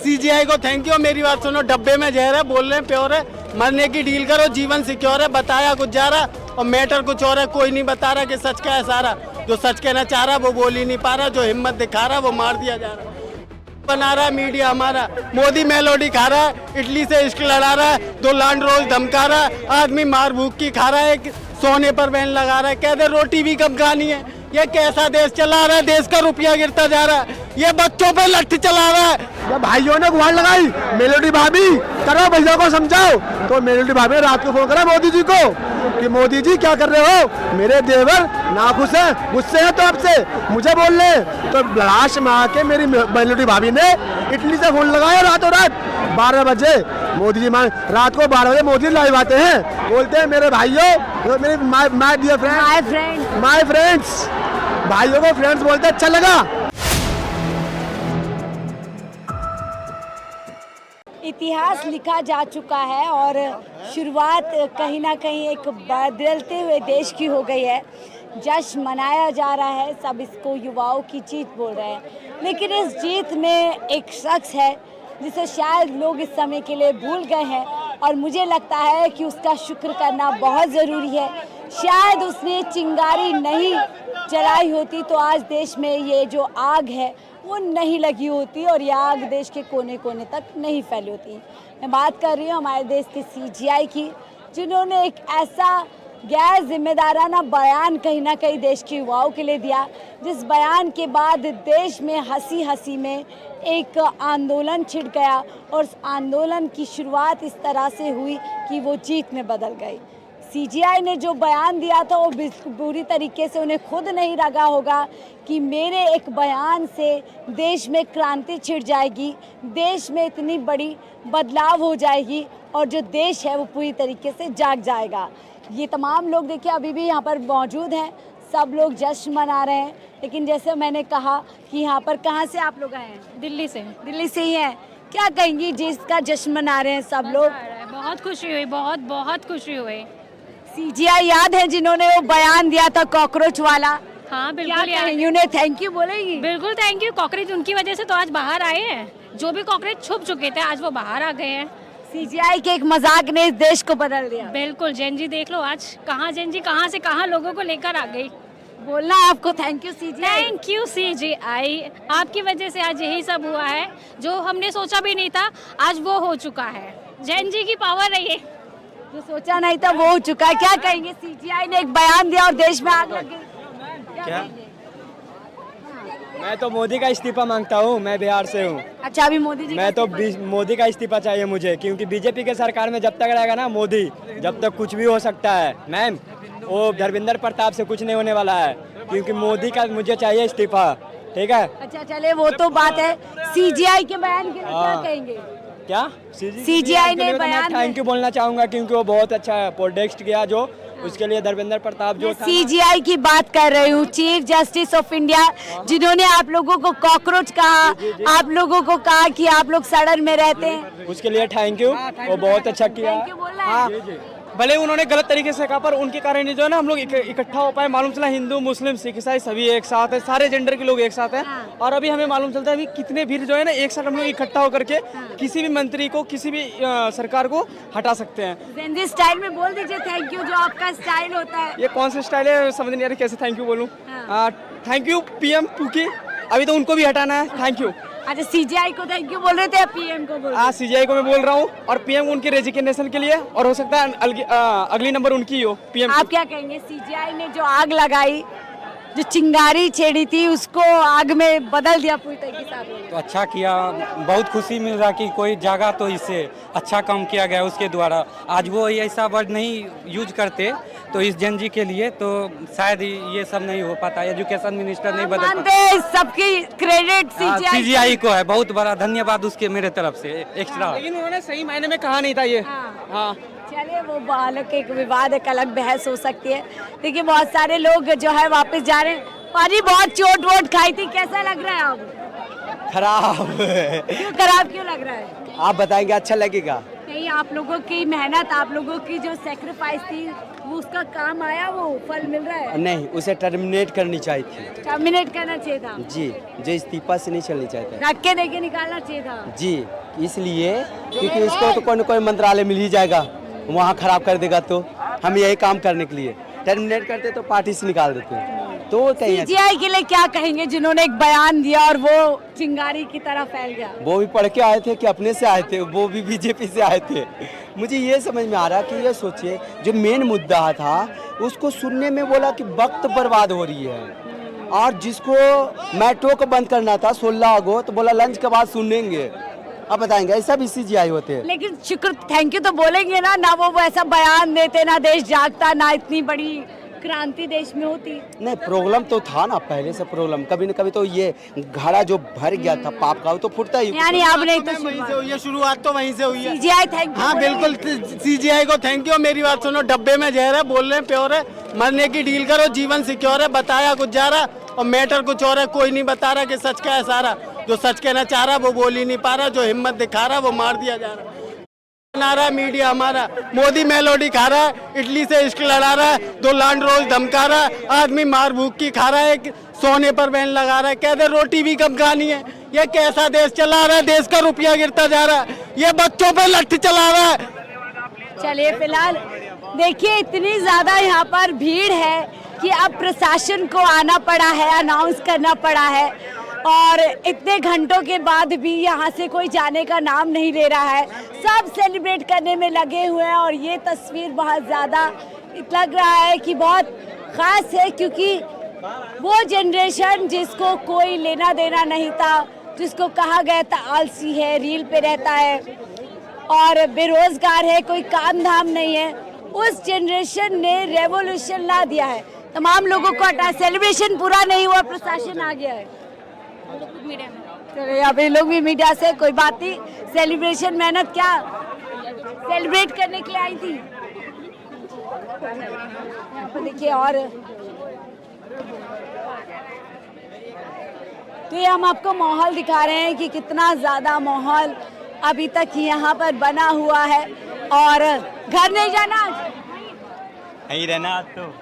CGI को thank you. मेरी बात सुनो, डब्बे में जहर है, बोल रहे हैं प्योर है, मरने की डील करो, जीवन सिक्योर है। बताया कुछ जा रहा और मैटर कुछ और है, कोई नहीं बता रहा कि सच क्या है सारा। जो सच कहना चाह रहा वो बोल ही नहीं पा रहा, जो हिम्मत दिखा रहा वो मार दिया जा रहा। बना रहा है मीडिया हमारा, मोदी मेलोडी खा रहा है, इटली से इश्क लड़ा रहा है, 2 लैंड रोज धमका रहा है, आदमी मार भूख की खा रहा है, एक सोने पर बैन लगा रहा है, कहते रोटी भी कम खानी है। ये कैसा देश चला रहा है, देश का रुपया गिरता जा रहा है, ये बच्चों पे लठ चला रहा है। जब भाइयों ने गुहार लगाई मेलोडी भाभी करो भैया को समझाओ, तो मेलोडी भाभी ने रात को फोन करा मोदी जी को कि मोदी जी क्या कर रहे हो, मेरे देवर नाखुश हैं, गुस्से हैं तो आपसे मुझे बोल रहे हैं। तो लाश में आके मेरी मेलोडी भाभी ने इटली से फोन लगाया रातों रात 12 बजे। मोदी जी रात को 12 बजे मोदी लाइव आते हैं, बोलते हैं मेरे भाइयों, मेरे my dear friend, my friends, भाइयों को फ्रेंड्स बोलते अच्छा लगा। इतिहास लिखा जा चुका है और शुरुआत कहीं ना कहीं एक बदलते हुए देश की हो गई है। जश्न मनाया जा रहा है, सब इसको युवाओं की जीत बोल रहे हैं, लेकिन इस जीत में एक शख्स है जिसे शायद लोग इस समय के लिए भूल गए हैं और मुझे लगता है कि उसका शुक्र करना बहुत ज़रूरी है। शायद उसने चिंगारी नहीं जलाई होती तो आज देश में ये जो आग है वो नहीं लगी होती और ये आग देश के कोने कोने तक नहीं फैली होती। मैं बात कर रही हूँ हमारे देश के सीजीआई की, जिन्होंने एक ऐसा गैर जिम्मेदाराना बयान कहीं ना कहीं देश के युवाओं के लिए दिया, जिस बयान के बाद देश में हंसी हंसी में एक आंदोलन छिड़ गया और उस आंदोलन की शुरुआत इस तरह से हुई कि वो जीत में बदल गई। सीजीआई ने जो बयान दिया था वो पूरी तरीके से उन्हें खुद नहीं लगा होगा कि मेरे एक बयान से देश में क्रांति छिड़ जाएगी, देश में इतनी बड़ी बदलाव हो जाएगी और जो देश है वो पूरी तरीके से जाग जाएगा। ये तमाम लोग देखिए अभी भी यहाँ पर मौजूद हैं, सब लोग जश्न मना रहे हैं। लेकिन जैसे मैंने कहा कि यहाँ पर कहाँ से आप लोग आए हैं? दिल्ली से। दिल्ली से ही हैं। क्या कहेंगी जिसका जश्न मना रहे हैं सब लोग? बहुत खुशी हुई, बहुत बहुत खुशी हुई। सीजीआई याद है जिन्होंने वो बयान दिया था कॉकरोच वाला? हाँ बिल्कुल याद है। उन्हें थैंक यू बोलेंगी? बिल्कुल थैंक यू। कॉकरोच उनकी वजह से तो आज बाहर आए हैं, जो भी कॉकरोच छुप चुके थे आज वो बाहर आ गए हैं। सीजीआई के एक मजाक ने इस देश को बदल दिया। बिल्कुल। जेन जी देख लो आज कहाँ, जेन जी कहाँ से कहाँ लोगों को लेकर आ गई। बोलना है आपको thank you CGI. Thank you CGI, आपकी वजह से आज यही सब हुआ है, जो हमने सोचा भी नहीं था आज वो हो चुका है। जेन जी की पावर है ये, जो सोचा नहीं था वो हो चुका है। क्या कहेंगे? सीजीआई ने एक बयान दिया और देश में आग लग गई। क्या? मैं तो मोदी का इस्तीफा मांगता हूँ, मैं बिहार से हूँ। अच्छा, अभी मोदी जी मैं तो मोदी का इस्तीफा चाहिए मुझे, क्योंकि बीजेपी के सरकार में जब तक रहेगा ना मोदी, जब तक कुछ भी हो सकता है। मैम वो धर्मेंद्र प्रताप से कुछ नहीं होने वाला है, क्योंकि मोदी का मुझे चाहिए इस्तीफा। ठीक है। अच्छा चले वो तो बात है। सीजीआई के बयान के लिए क्या कहेंगे? क्या सीजीआई ने बयान थैंक यू बोलना चाहूंगा, क्योंकि वो बहुत अच्छा प्रोटेस्ट किया, जो उसके लिए धर्मेंद्र प्रताप जो था। सीजीआई की बात कर रही हूँ, चीफ जस्टिस ऑफ इंडिया, जिन्होंने आप लोगों को कॉकरोच कहा, आप लोगों को कहा कि आप लोग सड़न में रहते हैं, उसके लिए थैंक यू। वो बहुत अच्छा किया। भले उन्होंने गलत तरीके से कहा, पर उनके कारण ही जो है ना हम लोग इकट्ठा हो पाए। मालूम चला हिंदू मुस्लिम सिख ईसाई सभी एक साथ है, सारे जेंडर के लोग एक साथ हैं। और अभी हमें मालूम चलता है अभी कितने भीड़ जो है ना एक साथ हम लोग इकट्ठा होकर के किसी भी मंत्री को, किसी भी सरकार को हटा सकते हैं। जेनजी स्टाइल में बोल दीजिए थैंक यू, जो आपका स्टाइल होता है। ये कौन सा स्टाइल है समझ नहीं आ रहा, कैसे थैंक यू बोलूँ। थैंक यू पीएम, क्योंकि अभी तो उनको भी हटाना है। Thank you. अच्छा, सीजीआई को थैंक यू बोल रहे थे, पीएम को बोल रहे थे? सीजीआई को मैं बोल रहा हूँ, और पीएम उनके रेजिग्नेशन के लिए, और हो सकता है अगली नंबर उनकी हो पीएम। आप क्या कहेंगे? सीजीआई ने जो आग लगाई, जो चिंगारी छेड़ी थी, उसको आग में बदल दिया पूरी तरीके से। तो अच्छा किया, बहुत खुशी मिल रहा कि कोई जागा तो इससे अच्छा काम किया गया उसके द्वारा। आज वो ऐसा वर्ड नहीं यूज करते तो इस जन जी के लिए तो शायद ये सब नहीं हो पाता। एजुकेशन मिनिस्टर नहीं बदल पाते। सबकी क्रेडिट सीजीआई को है, बहुत बड़ा धन्यवाद उसके मेरे तरफ से एक्स्ट्रा। लेकिन उन्होंने सही मायने में कहा नहीं था ये। हाँ चलिए, वो बालक के एक विवाद, एक अलग बहस हो सकती है। देखिए बहुत सारे लोग जो है वापस जा रहे हैं। पाजी बहुत चोट वोट खाई थी, कैसा लग रहा है अब? खराब। क्यों खराब क्यों लग रहा है? आप बताएंगे अच्छा लगेगा। नहीं, आप लोगों की मेहनत, आप लोगों की जो सेक्रीफाइस थी वो उसका काम आया, वो फल मिल रहा है? नहीं, उसे टर्मिनेट करनी चाहिए थी। टर्मिनेट करना चाहिए था जी, जो इस्तीफा से नहीं चलनी चाहिए था। धक्के देके निकालना चाहिए था। जी, इसलिए क्योंकि इसको तो कोई न कोई मंत्रालय मिल ही जाएगा, वहाँ खराब कर देगा तो हम यही काम करने के लिए टर्मिनेट करते तो पार्टी से निकाल देते। तो कहीं सीजीआई के लिए क्या कहेंगे जिन्होंने एक बयान दिया और वो चिंगारी की तरह फैल गया? वो भी पढ़ के आए थे कि अपने से आए थे, वो भी बीजेपी से आए थे। मुझे ये समझ में आ रहा कि ये सोचिए जो मेन मुद्दा था उसको सुनने में बोला कि वक्त बर्बाद हो रही है, और जिसको मेट्रो को बंद करना था 16 अगस्त तो बोला लंच के बाद सुनेंगे। अब बताएंगे ऐसा भी सीजीआई होते हैं। लेकिन शुक्र थैंक यू तो बोलेंगे ना, ना वो ऐसा बयान देते, ना देश जागता, ना इतनी बड़ी क्रांति देश में होती। नहीं, प्रॉब्लम तो था ना पहले से प्रॉब्लम, कभी न कभी तो ये घड़ा जो भर गया था पाप का वो तो फुटता ही। यानी अब नहीं तो वहीं से हुई है, शुरुआत तो वहीं से हुई है। CGI thank you. हाँ बिल्कुल, सीजीआई को थैंक यू। मेरी बात सुनो, डब्बे में जहर है, बोल रहे हैं प्योर है, मरने की डील करो, जीवन सिक्योर है, बताया कुछ जा रहा और मैटर कुछ और है, कोई नहीं बता रहा कि सच क्या है सारा। जो सच कहना चाह रहा वो बोल ही नहीं पा रहा, जो हिम्मत दिखा रहा वो मार दिया जा रहा। बना रहा है मीडिया हमारा, मोदी मेलोडी खा रहा है, इटली से इश्क लड़ा रहा है, 2 लैंड रोज धमका रहा है, आदमी मार भूख की खा रहा है, सोने पर बैन लगा रहा है, कहते रोटी भी कम खानी है। ये कैसा देश चला रहा है? देश का रुपया गिरता जा रहा है, ये बच्चों पे लठ चला रहा है। चलिए फिलहाल देखिए इतनी ज्यादा यहाँ पर भीड़ है कि अब प्रशासन को आना पड़ा है, अनाउंस करना पड़ा है, और इतने घंटों के बाद भी यहाँ से कोई जाने का नाम नहीं ले रहा है। सब सेलिब्रेट करने में लगे हुए हैं और ये तस्वीर बहुत ज़्यादा लग रहा है कि बहुत ख़ास है, क्योंकि वो जनरेशन जिसको कोई लेना देना नहीं था, जिसको कहा गया था आलसी है, रील पे रहता है और बेरोजगार है, कोई काम धाम नहीं है, उस जनरेशन ने रेवोल्यूशन ला दिया है। तमाम लोगों को हटा, सेलिब्रेशन पूरा नहीं हुआ, प्रशासन आ गया है। चलो अभी लोग भी मीडिया से, कोई बात नहीं। सेलिब्रेशन मेहनत क्या सेलिब्रेट करने के लिए आई थी। यहाँ पर देखिए, और तो ये हम आपको माहौल दिखा रहे हैं कि कितना ज़्यादा माहौल अभी तक यहाँ पर बना हुआ है। और घर नहीं जाना, यहीं रहना। तो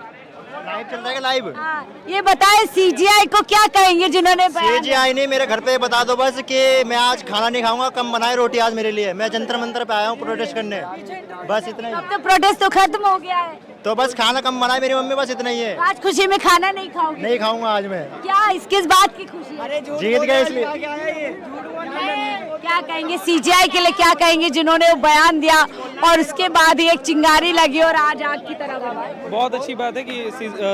लाइव चल रहा है, लाइव। ये बताएं सीजीआई को क्या कहेंगे जिन्होंने सीजीआई ने मेरे घर पे बता दो बस कि मैं आज खाना नहीं खाऊंगा, कम बनाए रोटी आज मेरे लिए। मैं जंतर मंतर पे आया हूँ प्रोटेस्ट करने, बस इतना ही। अब तो प्रोटेस्ट तो खत्म हो गया है, तो बस खाना कम बनाए मेरी मम्मी, बस इतना ही है। आज खुशी में खाना नहीं खाओगे? नहीं खाऊंगा आज मैं। क्या किस बात की खुशी है? जीत गए इसलिए। क्या कहेंगे सीजीआई के लिए, क्या कहेंगे जिन्होंने वो बयान दिया और उसके बाद ही एक चिंगारी लगी और आज आग की तरह बना? बहुत अच्छी बात है कि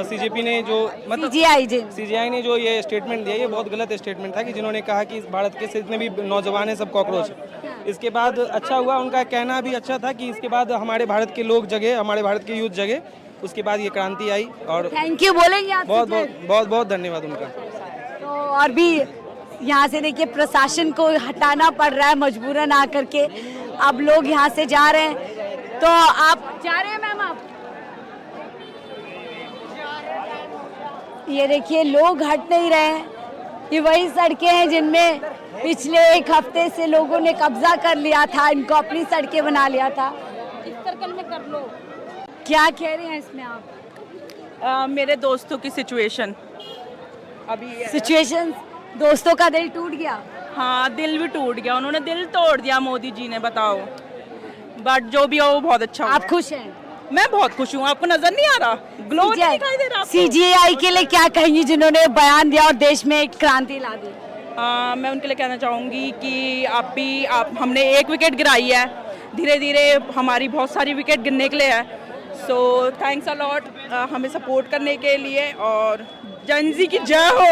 सीजेपी ने जो मतलब सीजीआई ने जो ये स्टेटमेंट दिया, ये बहुत गलत स्टेटमेंट था कि जिन्होंने कहा कि इस भारत के जितने भी नौजवान हैं सब कॉकरोच हैं। इसके बाद अच्छा हुआ, उनका कहना भी अच्छा था कि इसके बाद हमारे भारत के लोग जगे, हमारे भारत के यूथ जगे, उसके बाद ये क्रांति आई। और थैंक यू बोलेंगे आप? बहुत बहुत बहुत बहुत धन्यवाद उनका। तो और भी यहाँ से देखिए प्रशासन को हटाना पड़ रहा है मजबूरन आकर के। अब लोग यहाँ से जा रहे हैं, तो आप जा रहे हैं मैम? आप ये देखिए लोग हट नहीं रहे हैं। ये वही सड़कें हैं जिनमें पिछले एक हफ्ते से लोगों ने कब्जा कर लिया था, इनको अपनी सड़कें बना लिया था। इस सर्कल में कर लो। क्या कह रहे हैं इसमें आप? मेरे दोस्तों की सिचुएशन अभी सिचुएशन, दोस्तों का दिल टूट गया? हाँ, दिल भी टूट गया, उन्होंने दिल तोड़ दिया मोदी जी ने, बताओ। बट जो भी हो वो बहुत अच्छा। आप खुश हैं? मैं बहुत खुश हूँ। आपको नजर नहीं आ रहा? ग्लो नहीं दिखाई दे रहा आपको? सीजीआई के लिए क्या कहेंगी जिन्होंने बयान दिया और देश में एक क्रांति ला दी? मैं उनके लिए कहना चाहूँगी कि हमने एक विकेट गिराई है, धीरे धीरे हमारी बहुत सारी विकेट गिरने के लिए है। सो थैंक्स अ लॉट हमें सपोर्ट करने के लिए, और जेनजी की जय हो।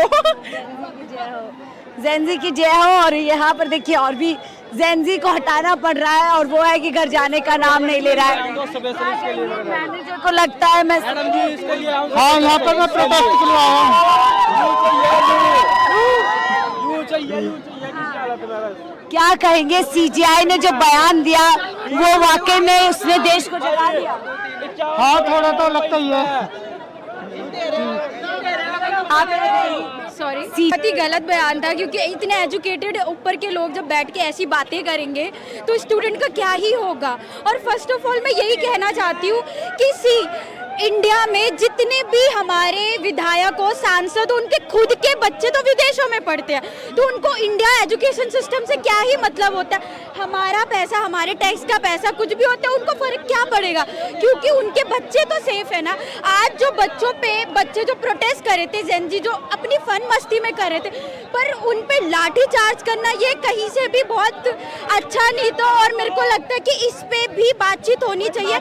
जेनजी की जय हो। और यहाँ पर देखिए और भी जेनजी को हटाना पड़ रहा है, और वो है कि घर जाने का नाम नहीं ले रहा है। मैनेजर को लगता है मैं हाँ यहाँ पर मैं प्रोटेस्ट के लिए आया हूँ। क्या कहेंगे सीजीआई ने जो बयान दिया वो वाकई में उसने देश को जगा दिया? हाँ थोड़ा तो लगता ही है। आप सॉरी बहुत ही गलत बयान था, क्योंकि इतने एजुकेटेड ऊपर के लोग जब बैठ के ऐसी बातें करेंगे तो स्टूडेंट का क्या ही होगा। और फर्स्ट ऑफ ऑल मैं यही कहना चाहती हूँ कि इंडिया में जितने भी हमारे विधायक हो, सांसद हो, उनके खुद के बच्चे तो विदेशों में पढ़ते हैं, तो उनको इंडिया एजुकेशन सिस्टम से क्या ही मतलब होता है। हमारा पैसा, हमारे टैक्स का पैसा कुछ भी होता है, उनको फर्क क्या पड़ेगा, क्योंकि उनके बच्चे तो सेफ है ना। आज जो बच्चे जो प्रोटेस्ट कर रहे थे, जेनजी जो अपनी फन मस्ती में कर रहे थे, पर उन पे लाठी चार्ज करना ये कहीं से भी बहुत अच्छा नहीं था। और मेरे को लगता है कि इस पे भी बातचीत होनी चाहिए,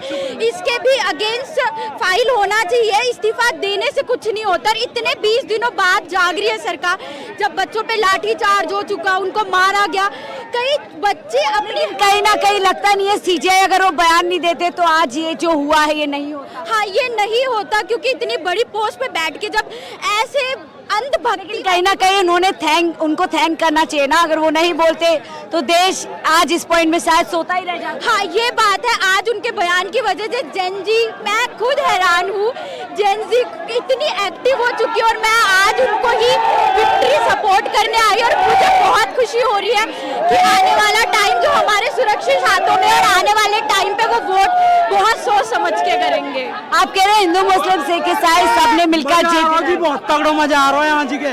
इसके भी अगेंस्ट फाइल होना चाहिए। इस्तीफा देने से कुछ नहीं होता। इतने 20 दिनों बाद जाग रही है सरकार, जब बच्चों पे लाठी चार्ज हो चुका, उनको मारा गया, कई बच्चे अपनी कहीं ना कहीं लगता नहीं है सीजीआई अगर वो बयान नहीं देते तो आज ये जो हुआ है ये नहीं होता। हाँ, ये नहीं होता, क्योंकि इतनी बड़ी पोस्ट पे बैठ के जब ऐसे अंधभक्ति, कहीं ना कहीं उनको थैंक करना चाहिए ना। अगर वो नहीं बोलते तो देश आज इस पॉइंट में शायद सोता ही रह जाता। हाँ, ये बात है। आज उनके बयान की वजह से जेनजी, मैं खुद हैरान हूँ, जेनजी इतनी एक्टिव हो चुकी है। और मैं आज उनको ही विक्ट्री सपोर्ट करने आई, और मुझे बहुत खुशी हो रही है कि आने वाला टाइम जो हमारे सुरक्षित हाथों में, और आने वाले टाइम पे वो वोट बहुत सोच समझ के करेंगे। आप कह रहे हैं हिंदू मुस्लिम सिख ईसाई सबने मिलकर जीत, बहुत तगड़ा मजा आ रहा है यहाँ जी के।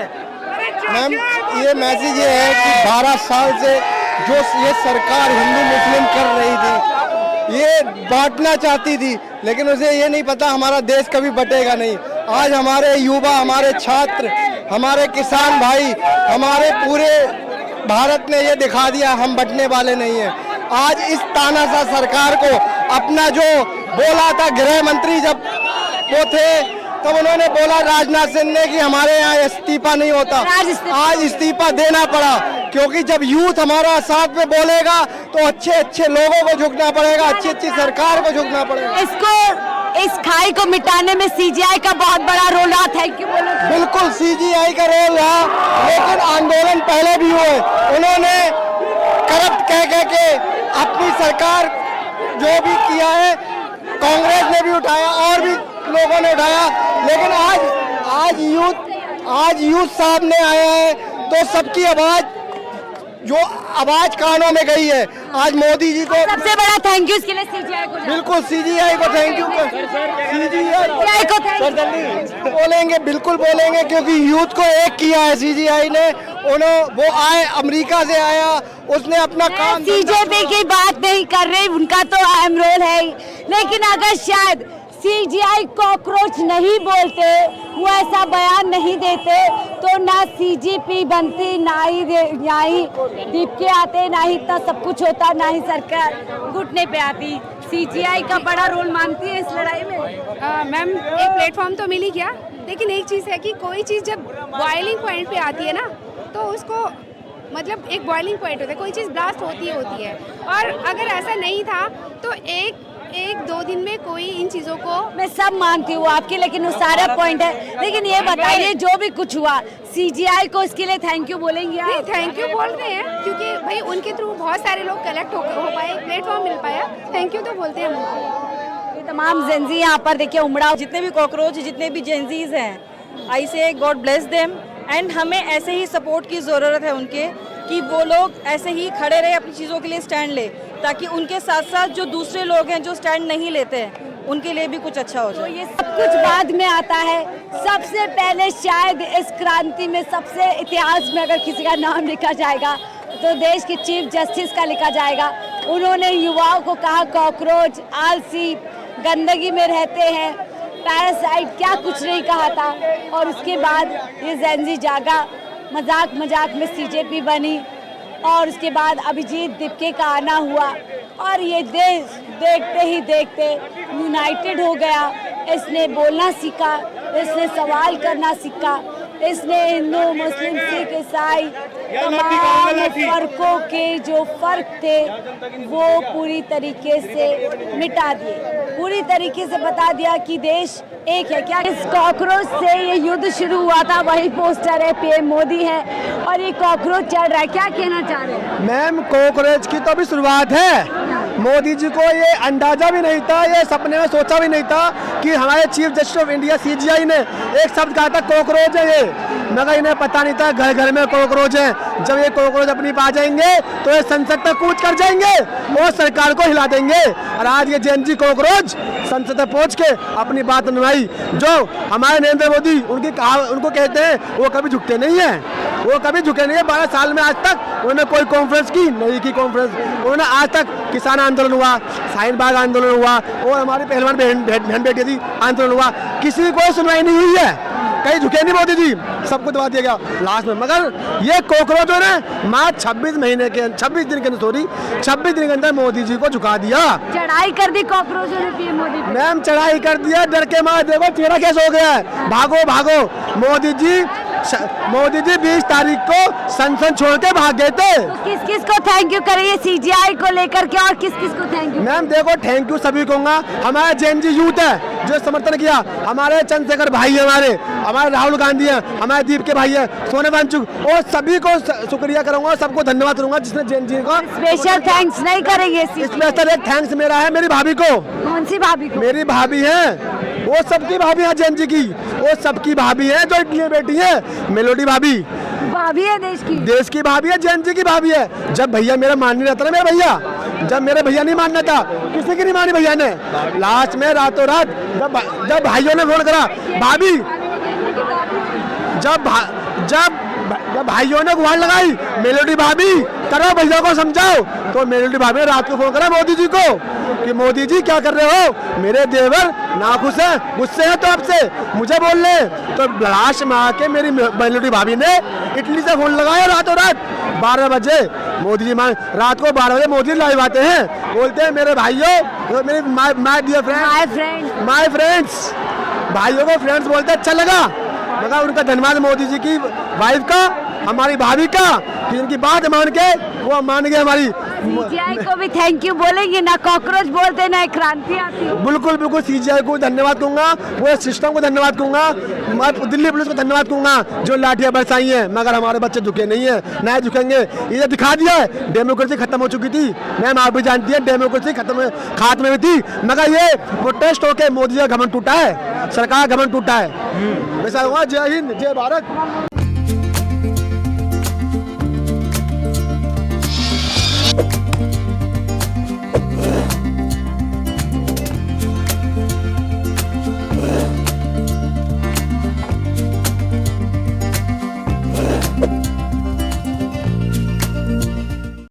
मैम, ये मैसेज ये है कि 12 साल से जो ये सरकार हिंदू मुस्लिम कर रही थी, ये बांटना चाहती थी, लेकिन उसे ये नहीं पता हमारा देश कभी बटेगा नहीं। आज हमारे युवा, हमारे छात्र, हमारे किसान भाई, हमारे पूरे भारत ने ये दिखा दिया हम बटने वाले नहीं हैं। आज इस तानाशाह सरकार को अपना जो बोला था गृह मंत्री जब वो थे, तब उन्होंने बोला राजनाथ सिंह ने कि हमारे यहाँ इस्तीफा नहीं होता। आज इस्तीफा देना पड़ा, क्योंकि जब यूथ हमारा साथ में बोलेगा तो अच्छे अच्छे लोगों को झुकना पड़ेगा, अच्छी अच्छी सरकार को झुकना पड़ेगा। इस खाई को मिटाने में सीजीआई का बहुत बड़ा रोल रहा। थैंक यू बोलो। बिल्कुल सीजीआई का रोल रहा, लेकिन आंदोलन पहले भी हुए। उन्होंने करप्ट कह के अपनी सरकार जो भी किया है, कांग्रेस ने भी उठाया और भी लोगों ने उठाया, लेकिन आज यूथ सामने आया है तो सबकी आवाज कानों में गई है। आज मोदी जी को सबसे बड़ा थैंक यू इसके लिए सीजीआई को। बिल्कुल सीजीआई को थैंक यू। सीजीआई को बोलेंगे, बिल्कुल बोलेंगे, क्योंकि यूथ को एक किया है सीजीआई ने। वो आए, अमेरिका से आया, उसने अपना काम। सीजेपी की बात नहीं कर रही, उनका तो अहम रोल है, लेकिन अगर शायद सीजीआई कॉकरोच नहीं बोलते, वो ऐसा बयान नहीं देते, तो ना सीजीपी बनती, ना ही दीपके आते, ना ही इतना सब कुछ होता, ना ही सरकार घुटने पे आती। सीजीआई का बड़ा रोल मानती है इस लड़ाई में। मैम, एक प्लेटफॉर्म तो मिल ही गया, लेकिन एक चीज़ है कि कोई चीज़ जब बॉइलिंग पॉइंट पे आती है ना, तो उसको मतलब एक बॉइलिंग पॉइंट होता है, कोई चीज़ ब्लास्ट होती है। और अगर ऐसा नहीं था तो एक दो दिन में कोई इन चीज़ों को, मैं सब मानती हूँ आपकी, लेकिन वो सारा पॉइंट है। लेकिन ये बताइए जो भी कुछ हुआ, सीजीआई को इसके लिए थैंक यू बोलेंगे? नहीं, थैंक यू बोल रहे हैं, क्योंकि भाई उनके थ्रू बहुत सारे लोग कलेक्ट हो पाए, प्लेटफॉर्म मिल पाया, थैंक यू तो बोलते हैं हम। तमाम जेंजी यहाँ पर देखिए उमड़ा, जितने भी कॉकरोच, जितने भी जेंजीज हैं, आई से गॉड ब्लेस देम। एंड हमें ऐसे ही सपोर्ट की ज़रूरत है उनके, कि वो लोग ऐसे ही खड़े रहे, अपनी चीज़ों के लिए स्टैंड ले, ताकि उनके साथ साथ जो दूसरे लोग हैं जो स्टैंड नहीं लेते हैं, उनके लिए भी कुछ अच्छा हो जाए। तो ये सब कुछ बाद में आता है। सबसे पहले शायद इस क्रांति में, सबसे इतिहास में अगर किसी का नाम लिखा जाएगा तो देश के चीफ जस्टिस का लिखा जाएगा। उन्होंने युवाओं को कहा कॉकरोच, आलसी, गंदगी में रहते हैं, पैरासाइट, क्या कुछ नहीं कहा था। और उसके बाद ये जेनजी जागा, मजाक में सीजेपी बनी, और उसके बाद अभिजीत दीपके का आना हुआ, और ये देश देखते ही देखते यूनाइटेड हो गया। इसने बोलना सीखा, इसने सवाल करना सीखा, इसने हिंदू मुस्लिम सिख ईसाई तमाम फर्कों के जो फर्क थे वो पूरी तरीके से मिटा दिए, पूरी तरीके से बता दिया कि देश एक है। क्या इस कॉकरोच से ये युद्ध शुरू हुआ था, वही पोस्टर है, पीएम मोदी है, और ये कॉकरोच चल रहा है। क्या कहना चाह रहे हैं? मैम, कॉकरोच की तो अभी शुरुआत है। मोदी जी को ये अंदाजा भी नहीं था, ये सपने में सोचा भी नहीं था कि हमारे chief justice of India CGI ने एक शब्द कहा था कॉकरोच है ये। मगर इन्हें पता नहीं था घर घर में कॉकरोच है। जब ये कॉकरोच अपनी पा जाएंगे तो ये संसद तक कूच कर जाएंगे और सरकार को हिला देंगे। और आज ये जेएनजी कॉकरोच संसद तक पहुंच के अपनी बात मनवाई। जो हमारे नरेंद्र मोदी उनको कहते हैं वो कभी झुकते नहीं है, वो कभी झुके नहीं है। 12 साल में आज तक उन्होंने कोई कॉन्फ्रेंस की नहीं की कॉन्फ्रेंस। उन्होंने आज तक किसान आंदोलन हुआ, शाहीन बाग आंदोलन हुआ और हमारी पहलवान बहन बेटी थी आंदोलन हुआ, किसी की कोई सुनवाई नहीं हुई है। कहीं झुके नहीं मोदी जी, सबको दबा दिया गया लास्ट में। मगर ये कॉकरोच ने मात्र 26 दिन के अंदर मोदी जी को झुका दिया। चढ़ाई कर दी कॉकरोचों ने पीएम मोदी पे। मैम चढ़ाई कर दिया, डर के मारे देखो चेहरा कैसे हो गया है। भागो भागो। मोदी जी 20 तारीख को संसद छोड़ के भाग गए थे। तो किस किस को थैंक यू करें सीजीआई को लेकर के, और किस किस को थैंक यू? मैम देखो थैंक यू सभी कहूँगा। हमारा जेएनजी यूथ है जो समर्थन किया, हमारे चंद्रशेखर भाई है, हमारे राहुल गांधी है, हमारे दीप के भाई है, सोने वांचुक, और सभी को शुक्रिया करूंगा, सबको धन्यवाद करूंगा जिसने जेएनजी को स्पेशल थैंक्स नहीं करेंगे? स्पेशल एक थैंक्स मेरा है मेरी भाभी को। कौन सी भाभी को? मेरी भाभी है, वो सबकी भाभी है जेएनजी की, वो सबकी भाभी है जो इटली में बैठी है, मेलोडी भाभी है देश की भाभी है, जेएनजी की भाभी है। जब भैया मेरा मान नहीं रहता ना, मेरा भैया जब मेरे भैया नहीं मानना था, किसी की नहीं मानी भैया ने। लास्ट में रातों रात जब भाइयों ने फोन करा, भाभी जब भाइयों ने गुहार लगाई, मेलोडी भाभी करो भैया को समझाओ, तो मेलोडी भाभी ने रात को फोन करा मोदी जी को कि मोदी जी क्या कर रहे हो, मेरे देवर नाखुश हैं, गुस्से हैं तो आपसे मुझे बोल रहे। तो लाश में आके मेरी मेलोडी भाभी ने इटली से फोन लगाया रातों रात 12 बजे। मोदी जी रात को 12 बजे मोदी लाइव आते हैं, बोलते हैं मेरे भाइयों, मेरे my dear friends, my friends, भाइयों को फ्रेंड्स बोलते अच्छा लगा। मगर उनका धन्यवाद मोदी जी की वाइफ का, हमारी भाभी का, कि इनकी बात मान के वो मान गए। हमारी सीजीआई को भी थैंक यू बोलेंगे ना, कॉकरोच बोलते ना क्रांति आती है। बिल्कुल सीजीआई को धन्यवाद दूंगा, वो सिस्टम को धन्यवाद दूंगा, दिल्ली पुलिस को धन्यवाद दूंगा जो लाठियां बरसाई हैं, मगर हमारे बच्चे झुके नहीं है, नहीं झुकेंगे। ये दिखा दिया है डेमोक्रेसी खत्म हो चुकी थी। मैम आप भी जानती है डेमोक्रेसी खात्मे में थी, मगर ये प्रोटेस्ट होके मोदी का घमंड टूटा है, सरकार का घमंड टूटा है। वैसा हुआ। जय हिंद, जय भारत।